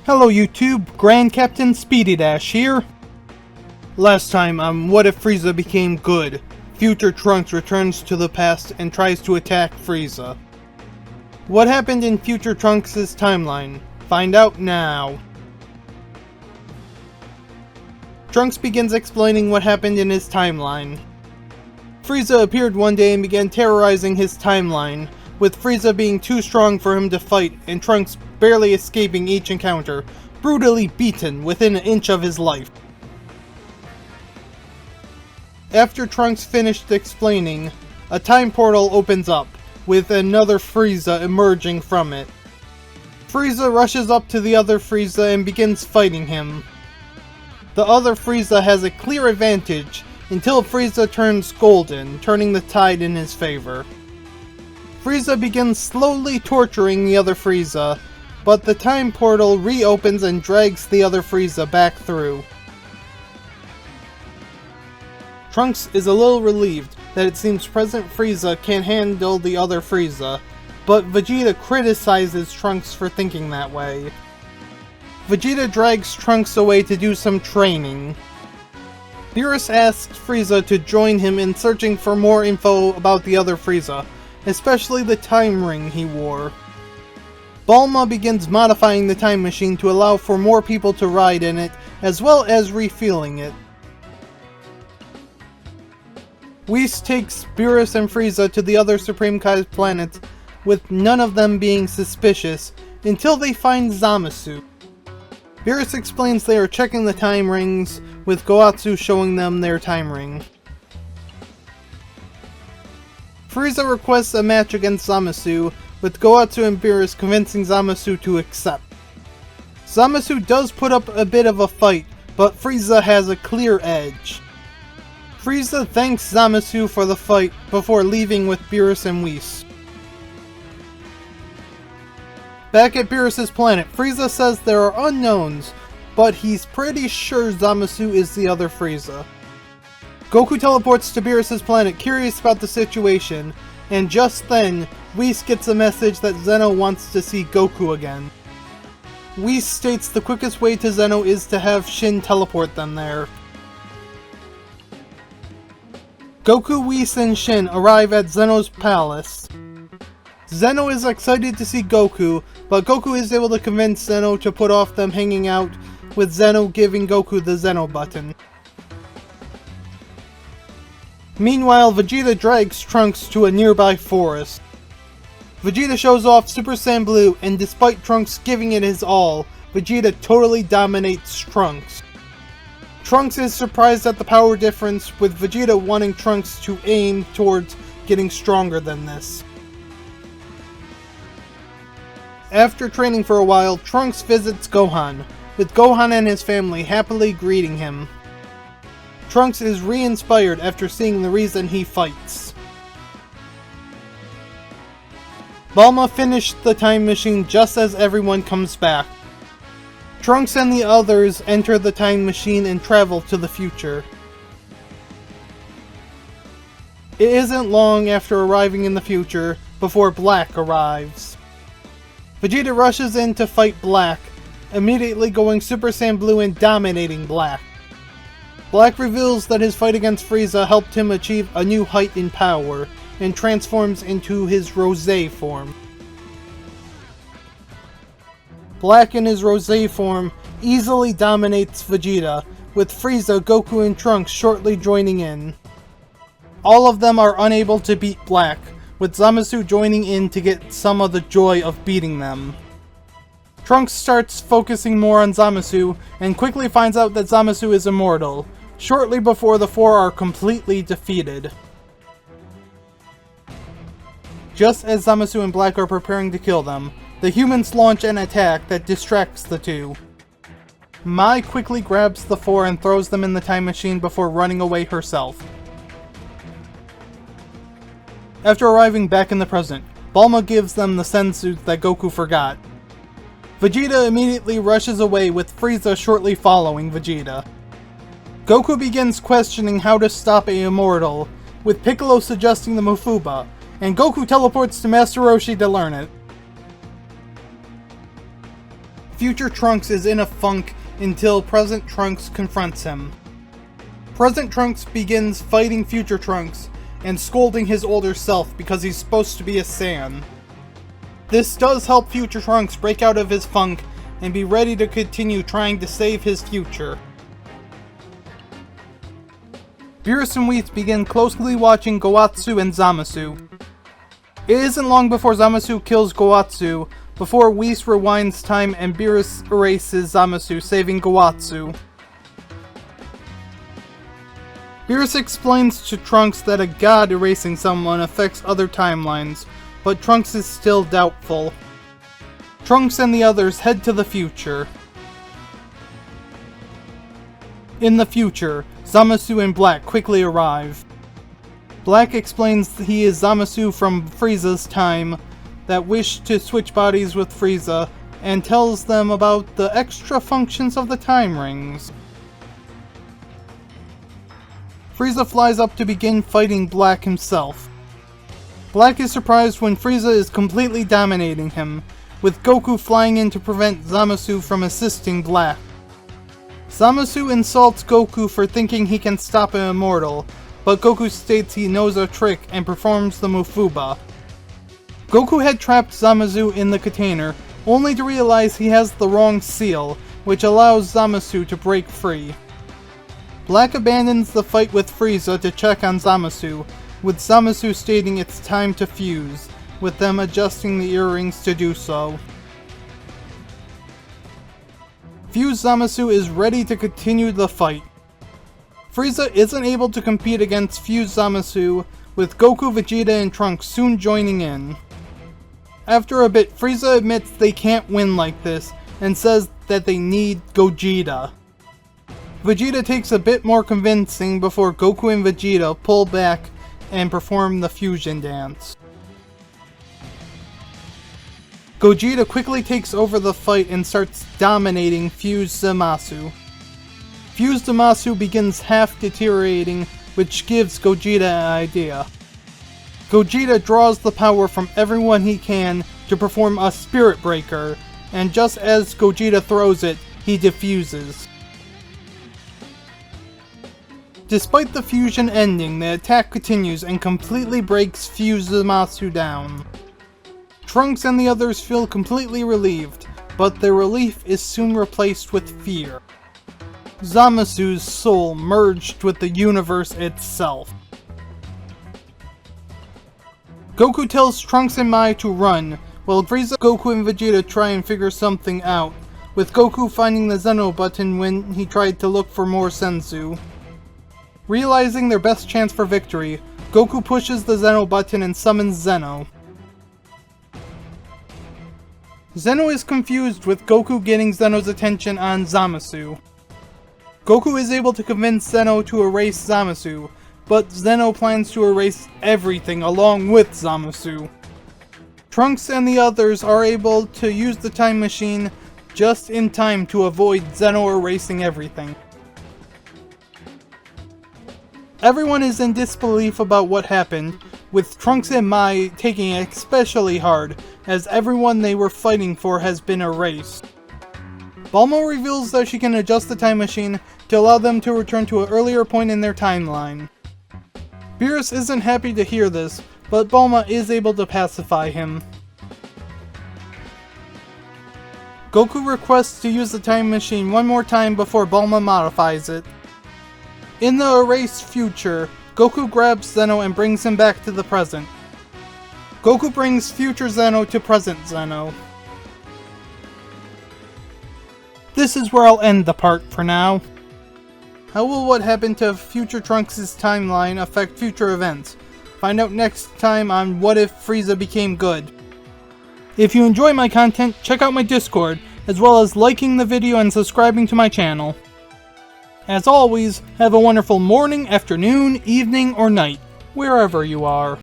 Hello YouTube, Grand Captain Speedy here. Last time on What If Frieza Became Good, Future Trunks returns to the past and tries to attack Frieza. What happened in Future Trunks' timeline? Find out now. Trunks begins explaining what happened in his timeline. Frieza appeared one day and began terrorizing his timeline, with Frieza being too strong for him to fight and Trunks barely escaping each encounter, brutally beaten within an inch of his life. After Trunks finished explaining, a time portal opens up, with another Frieza emerging from it. Frieza rushes up to the other Frieza and begins fighting him. The other Frieza has a clear advantage until Frieza turns golden, turning the tide in his favor. Frieza begins slowly torturing the other Frieza, but the time portal reopens and drags the other Frieza back through. Trunks is a little relieved that it seems present Frieza can't handle the other Frieza, but Vegeta criticizes Trunks for thinking that way. Vegeta drags Trunks away to do some training. Beerus asks Frieza to join him in searching for more info about the other Frieza, especially the time ring he wore. Bulma begins modifying the time machine to allow for more people to ride in it, as well as refueling it. Whis takes Beerus and Frieza to the other Supreme Kai's planets, with none of them being suspicious, until they find Zamasu. Beerus explains they are checking the time rings, with Goatsu showing them their time ring. Frieza requests a match against Zamasu, with Goatsu and Beerus convincing Zamasu to accept. Zamasu does put up a bit of a fight, but Frieza has a clear edge. Frieza thanks Zamasu for the fight before leaving with Beerus and Whis. Back at Beerus' planet, Frieza says there are unknowns, but he's pretty sure Zamasu is the other Frieza. Goku teleports to Beerus' planet curious about the situation, and just then, Whis gets a message that Zeno wants to see Goku again. Whis states the quickest way to Zeno is to have Shin teleport them there. Goku, Whis, and Shin arrive at Zeno's palace. Zeno is excited to see Goku, but Goku is able to convince Zeno to put off them hanging out, with Zeno giving Goku the Zeno button. Meanwhile, Vegeta drags Trunks to a nearby forest. Vegeta shows off Super Saiyan Blue, and despite Trunks giving it his all, Vegeta totally dominates Trunks. Trunks is surprised at the power difference, with Vegeta wanting Trunks to aim towards getting stronger than this. After training for a while, Trunks visits Gohan, with Gohan and his family happily greeting him. Trunks is re-inspired after seeing the reason he fights. Bulma finished the time machine just as everyone comes back. Trunks and the others enter the time machine and travel to the future. It isn't long after arriving in the future before Black arrives. Vegeta rushes in to fight Black, immediately going Super Saiyan Blue and dominating Black. Black reveals that his fight against Frieza helped him achieve a new height in power, and transforms into his Rose form. Black in his Rose form easily dominates Vegeta, with Frieza, Goku, and Trunks shortly joining in. All of them are unable to beat Black, with Zamasu joining in to get some of the joy of beating them. Trunks starts focusing more on Zamasu, and quickly finds out that Zamasu is immortal, shortly before the four are completely defeated. Just as Zamasu and Black are preparing to kill them, the humans launch an attack that distracts the two. Mai quickly grabs the four and throws them in the time machine before running away herself. After arriving back in the present, Bulma gives them the senzu that Goku forgot. Vegeta immediately rushes away, with Frieza shortly following Vegeta. Goku begins questioning how to stop a immortal, with Piccolo suggesting the Mufuba, and Goku teleports to Master Roshi to learn it. Future Trunks is in a funk until present Trunks confronts him. Present Trunks begins fighting Future Trunks and scolding his older self because he's supposed to be a Saiyan. This does help Future Trunks break out of his funk and be ready to continue trying to save his future. Beerus and Whis begin closely watching Goatsu and Zamasu. It isn't long before Zamasu kills Goatsu, before Whis rewinds time and Beerus erases Zamasu, saving Goatsu. Beerus explains to Trunks that a god erasing someone affects other timelines, but Trunks is still doubtful. Trunks and the others head to the future. In the future, Zamasu and Black quickly arrive. Black explains he is Zamasu from Frieza's time that wished to switch bodies with Frieza, and tells them about the extra functions of the time rings. Frieza flies up to begin fighting Black himself. Black is surprised when Frieza is completely dominating him, with Goku flying in to prevent Zamasu from assisting Black. Zamasu insults Goku for thinking he can stop an immortal, but Goku states he knows a trick and performs the Mufuba. Goku had trapped Zamasu in the container, only to realize he has the wrong seal, which allows Zamasu to break free. Black abandons the fight with Frieza to check on Zamasu, with Zamasu stating it's time to fuse, with them adjusting the earrings to do so. Fused Zamasu is ready to continue the fight. Frieza isn't able to compete against Fused Zamasu, with Goku, Vegeta, and Trunks soon joining in. After a bit, Frieza admits they can't win like this, and says that they need Gogeta. Vegeta takes a bit more convincing before Goku and Vegeta pull back and perform the fusion dance. Gogeta quickly takes over the fight and starts dominating Fused Zamasu. Fused Zamasu begins half deteriorating, which gives Gogeta an idea. Gogeta draws the power from everyone he can to perform a Spirit Breaker, and just as Gogeta throws it, he defuses. Despite the fusion ending, the attack continues and completely breaks Fused Zamasu down. Trunks and the others feel completely relieved, but their relief is soon replaced with fear. Zamasu's soul merged with the universe itself. Goku tells Trunks and Mai to run, while Frieza, Goku, and Vegeta try and figure something out, with Goku finding the Zeno button when he tried to look for more Senzu. Realizing their best chance for victory, Goku pushes the Zeno button and summons Zeno. Zeno is confused with Goku getting Zeno's attention on Zamasu. Goku is able to convince Zeno to erase Zamasu, but Zeno plans to erase everything along with Zamasu. Trunks and the others are able to use the time machine just in time to avoid Zeno erasing everything. Everyone is in disbelief about what happened, with Trunks and Mai taking it especially hard, as everyone they were fighting for has been erased. Bulma reveals that she can adjust the time machine to allow them to return to an earlier point in their timeline. Beerus isn't happy to hear this, but Bulma is able to pacify him. Goku requests to use the time machine one more time before Bulma modifies it. In the erased future, Goku grabs Zeno and brings him back to the present. Goku brings future Zeno to present Zeno. This is where I'll end the part for now. How will what happened to future Trunks' timeline affect future events? Find out next time on What If Frieza Became Good. If you enjoy my content, check out my Discord, as well as liking the video and subscribing to my channel. As always, have a wonderful morning, afternoon, evening, or night, wherever you are.